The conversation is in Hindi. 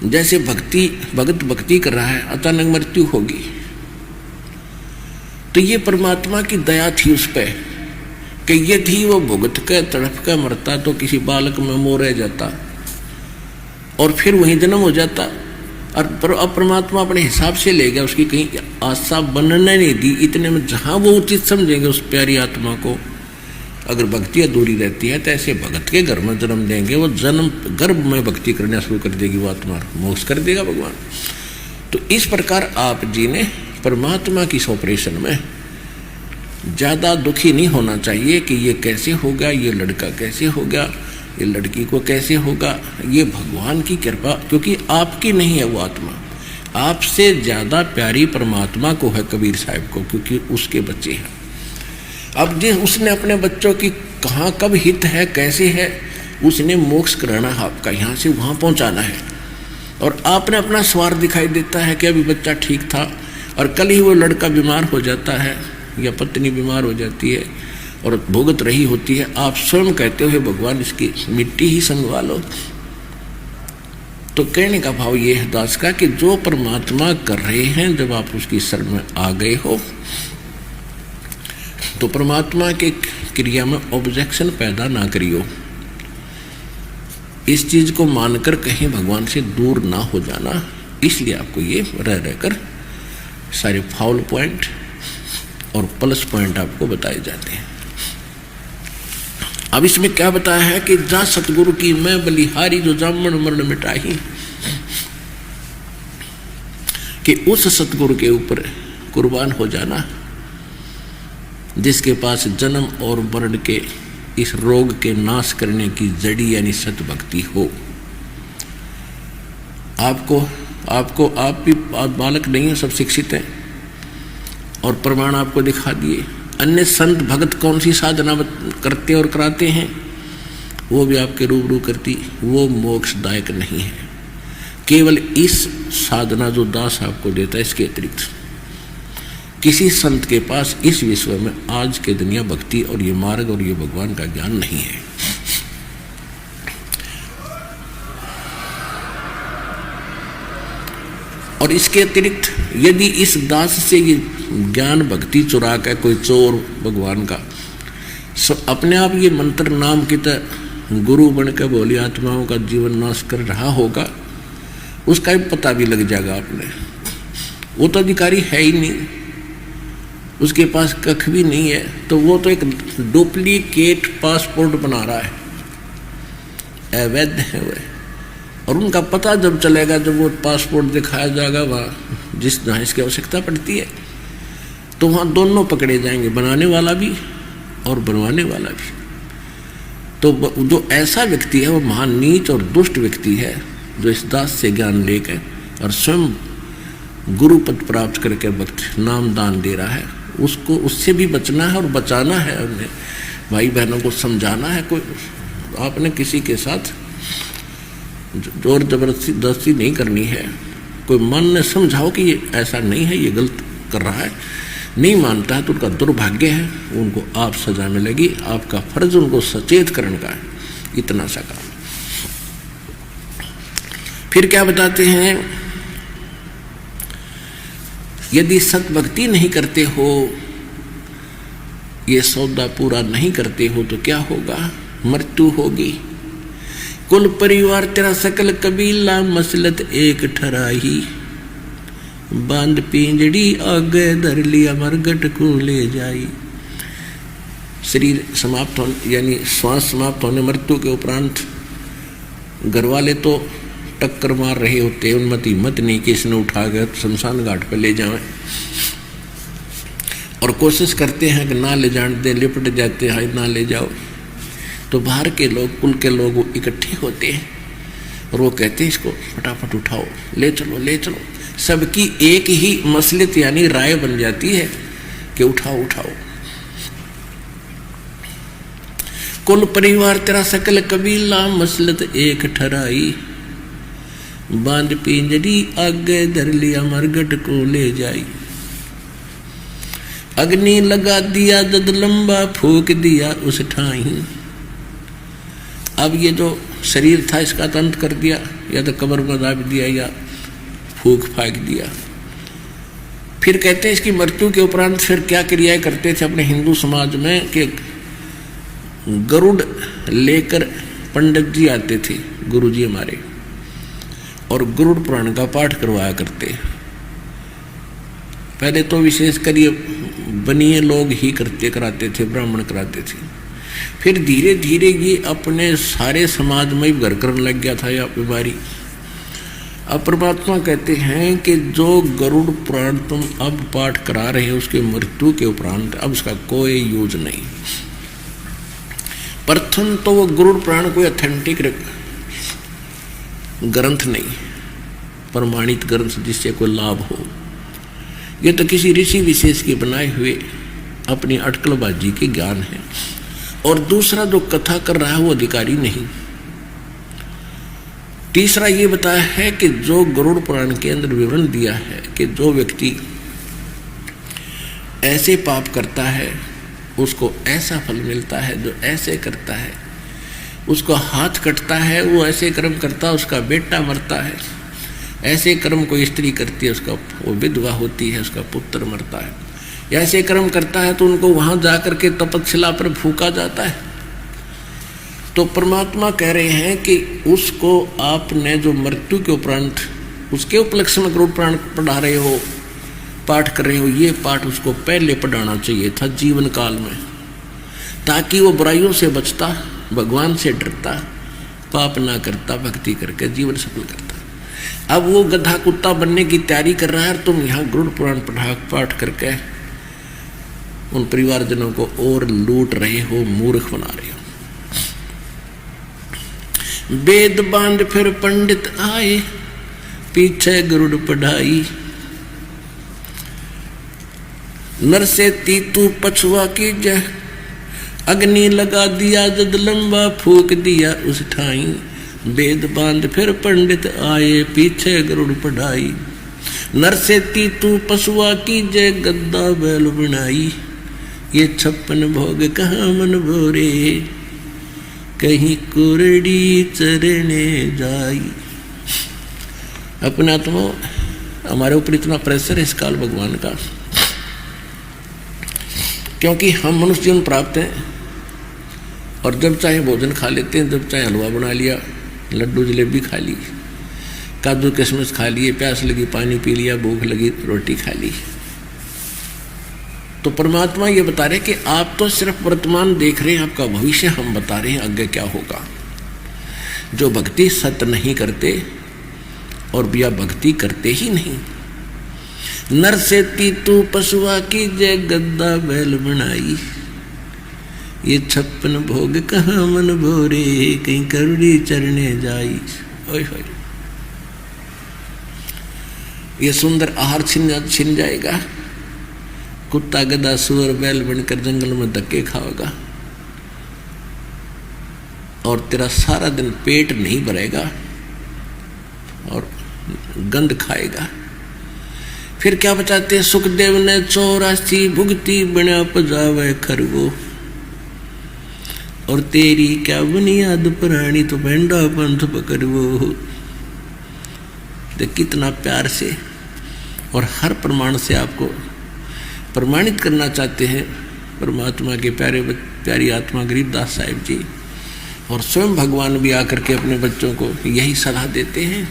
जैसे भगत भक्ति कर रहा है, अचानक मृत्यु होगी, तो ये परमात्मा की दया थी उस पर कि यदि वो भुगत के तड़प के मरता तो किसी बालक में मोह रह जाता और फिर वहीं जन्म हो जाता। और अब परमात्मा अपने हिसाब से ले गया, उसकी कहीं आशा बनने नहीं दी। इतने में जहाँ वो उचित समझेंगे उस प्यारी आत्मा को, अगर भक्ति अधूरी रहती है तो ऐसे भगत के घर में जन्म देंगे, वो जन्म गर्भ में भक्ति करना शुरू कर देगी, वो आत्मा मोक्ष कर देगा भगवान। तो इस प्रकार आप जी ने परमात्मा की इस ऑपरेशन में ज़्यादा दुखी नहीं होना चाहिए कि ये कैसे होगा, ये लड़का कैसे होगा, ये लड़की को कैसे होगा। ये भगवान की कृपा, क्योंकि आपकी नहीं है वो आत्मा, आपसे ज़्यादा प्यारी परमात्मा को है कबीर साहब को, क्योंकि उसके बच्चे हैं। अब जिस उसने अपने बच्चों की कहाँ कब हित है, कैसे है, उसने मोक्ष कराना है आपका, यहाँ से वहाँ पहुँचाना है। और आपने अपना स्वार्थ दिखाई देता है कि अभी बच्चा ठीक था और कल ही वो लड़का बीमार हो जाता है या पत्नी बीमार हो जाती है और भुगत रही होती है। आप स्वयं कहते हो भगवान इसकी मिट्टी ही संगवा लो। तो कहने का भाव ये है दास का कि जो परमात्मा कर रहे हैं, जब आप उसकी शरण में आ गए हो तो परमात्मा के क्रिया में ऑब्जेक्शन पैदा ना करियो। इस चीज को मानकर कहीं भगवान से दूर ना हो जाना, इसलिए आपको ये रह रहकर सारे फाउल पॉइंट और प्लस पॉइंट आपको बताए जाते हैं। अब इसमें क्या बताया है कि जा सतगुरु की मैं बलिहारी जो जामन मरण मिटाही, कि उस सतगुरु के ऊपर कुर्बान हो जाना जिसके पास जन्म और मरण के इस रोग के नाश करने की जड़ी यानी सतभक्ति हो। आप भी बालक नहीं है, सब शिक्षित हैं और प्रमाण आपको दिखा दिए। अन्य संत भगत कौन सी साधना करते और कराते हैं, वो भी आपके रूबरू करती, वो मोक्षदायक नहीं है। केवल इस साधना जो दास आपको देता है, इसके अतिरिक्त किसी संत के पास इस विश्व में आज के दुनिया भक्ति और ये मार्ग और ये भगवान का ज्ञान नहीं है। और इसके अतिरिक्त यदि इस दास से ये ज्ञान भक्ति चुरा कर कोई चोर भगवान का अपने आप ये मंत्र नाम की तरह गुरु बनकर भोली आत्माओं का जीवन नाश कर रहा होगा, उसका भी पता भी लग जाएगा आपने। वो तो अधिकारी है ही नहीं, उसके पास कख भी नहीं है, तो वो तो एक डुप्लीकेट पासपोर्ट बना रहा है, अवैध है वह। और उनका पता जब चलेगा, जब वो पासपोर्ट दिखाया जाएगा वहाँ जिस जहाँ इसकी आवश्यकता पड़ती है, तो वहाँ दोनों पकड़े जाएंगे, बनाने वाला भी और बनवाने वाला भी। तो जो ऐसा व्यक्ति है वो महान नीच और दुष्ट व्यक्ति है, जो इस दास से ज्ञान लेकर और स्वयं गुरु पद प्राप्त करके भक्त नाम दान दे रहा है, उसको उससे भी बचना है और बचाना है। उन्हें भाई बहनों को समझाना है। कोई आपने किसी के साथ जोर जबरदस्ती नहीं करनी है। कोई मन ने समझाओ कि ये ऐसा नहीं है, ये गलत कर रहा है, नहीं मानता है तो उनका दुर्भाग्य है, उनको आप सजा मिलेगी। आपका फर्ज उनको सचेत करने का है, इतना सा काम। फिर क्या बताते हैं, यदि सतभक्ति नहीं करते हो, ये सौदा पूरा नहीं करते हो तो क्या होगा, मृत्यु होगी। कुल परिवार तेरा सकल कबीला मसलत एक ठराही, बांध पिंजड़ी आगे धर लिया मरगट को ले जाई। शरीर समाप्त होने यानी श्वास समाप्त होने मृत्यु के उपरांत घर वाले तो टक्कर मार रहे होते, उनमें हिम्मत नहीं कि इसने उठा कर शमशान घाट पर ले जाएं, और कोशिश करते हैं कि ना ले जाने दें, लिपट जाते हैं ना ले जाओ। तो बाहर के लोग, कुल के लोग इकट्ठे होते हैं और वो कहते हैं इसको फटाफट उठाओ, ले चलो ले चलो। सबकी एक ही मसलत यानी राय बन जाती है कि उठाओ उठाओ। कुल परिवार तेरा सकल कबीला मसलत एक ठराई, बांध पिंजरी आगे धर लिया मरगट को ले जाई। अग्नि लगा दिया जद लंबा फूक दिया उस ठाई। अब ये जो शरीर था इसका तो अंत कर दिया, या तो कब्र में दाब दिया या फूंक फाक दिया। फिर कहते हैं इसकी मृत्यु के उपरांत फिर क्या क्रियाएं करते थे अपने हिंदू समाज में कि गरुड़ लेकर पंडित जी आते थे, गुरु जी हमारे, और गरुड़ पुराण का पाठ करवाया करते। पहले तो विशेषकर ये बनिए लोग ही कराते थे, ब्राह्मण कराते थे। फिर धीरे धीरे ये अपने सारे समाज में ही घर करने लग गया था यह बीमारी। अब परमात्मा कहते हैं कि जो गरुड़ पुराण तुम अब पाठ करा रहे हो उसके मृत्यु के उपरांत अब उसका कोई यूज नहीं। प्रथम तो वो गरुड़ पुराण कोई ऑथेंटिक ग्रंथ नहीं, प्रमाणित ग्रंथ जिससे कोई लाभ हो। ये तो किसी ऋषि विशेष के बनाए हुए अपनी अटकलबाजी के ज्ञान है। और दूसरा जो कथा कर रहा है वो अधिकारी नहीं। तीसरा ये बताया है कि जो गरुड़ पुराण के अंदर विवरण दिया है कि जो व्यक्ति ऐसे पाप करता है उसको ऐसा फल मिलता है, जो ऐसे करता है उसको हाथ कटता है, वो ऐसे कर्म करता है उसका बेटा मरता है, ऐसे कर्म कोई स्त्री करती है उसका वो विधवा होती है, उसका पुत्र मरता है, या ऐसे कर्म करता है तो उनको वहां जाकर के तपस्या पर फूका जाता है। तो परमात्मा कह रहे हैं कि उसको आपने जो मृत्यु के उपरांत उसके उपलक्ष्य में गरुड़ पुराण पढ़ा रहे हो, पाठ कर रहे हो, ये पाठ उसको पहले पढ़ाना चाहिए था जीवन काल में, ताकि वो बुराइयों से बचता, भगवान से डरता, पाप ना करता, भक्ति करके जीवन सफल करता। अब वो गधा कुत्ता बनने की तैयारी कर रहा है, तुम यहाँ गरुड़ पुराण पाठ करके उन परिवारजनों को और लूट रहे हो, मूर्ख बना रहे हो। वेद बांध फिर पंडित आए, पीछे गरुड़ पढ़ाई, नर से तीतू पछुआ की जय, अग्नि लगा दिया जद लंबा फूक दिया उस ठाई। वेद बांध फिर पंडित आए, पीछे गरुड़ पढ़ाई, नर से तीतू पशुआ की जय, गद्दा बैल बनाई। ये 56 भोग कहाँ मन भोरे, कहीं कुरड़ी चरने जाई। अपना आत्मा हमारे ऊपर इतना प्रेशर है इस काल भगवान का, क्योंकि हम मनुष्य जीवन प्राप्त हैं और जब चाहे भोजन खा लेते हैं, जब चाहे हलवा बना लिया, लड्डू जलेबी खा ली, काजू किशमिश खा लिए, प्यास लगी पानी पी लिया, भूख लगी रोटी खा ली। तो परमात्मा ये बता रहे कि आप तो सिर्फ वर्तमान देख रहे हैं, आपका भविष्य हम बता रहे हैं आगे क्या होगा। जो भक्ति सत्य नहीं करते और बिया भक्ति करते ही नहीं, नर से तीतू पशुआ की जय, गद्दा बैल बनाई। ये 56 भोग कहाँ मन भोरे, कहीं करुड़ी चरने जाई। ओए होए, ये सुंदर आहार छिन जाएगा, कुत्ता गधा सुअर बैल बनकर जंगल में धक्के खाओगा और तेरा सारा दिन पेट नहीं भरेगा और गंध खाएगा। फिर क्या बचाते हैं, सुखदेव ने 84 भुगती बना पजावे खरगो, और तेरी क्या बुनियाद प्राणी तो भेंडा पंथ पकड़वो। देख कितना प्यार से और हर प्रमाण से आपको प्रमाणित करना चाहते हैं परमात्मा के प्यारी आत्मा गरीबदास साहिब जी, और स्वयं भगवान भी आकर के अपने बच्चों को यही सलाह देते हैं।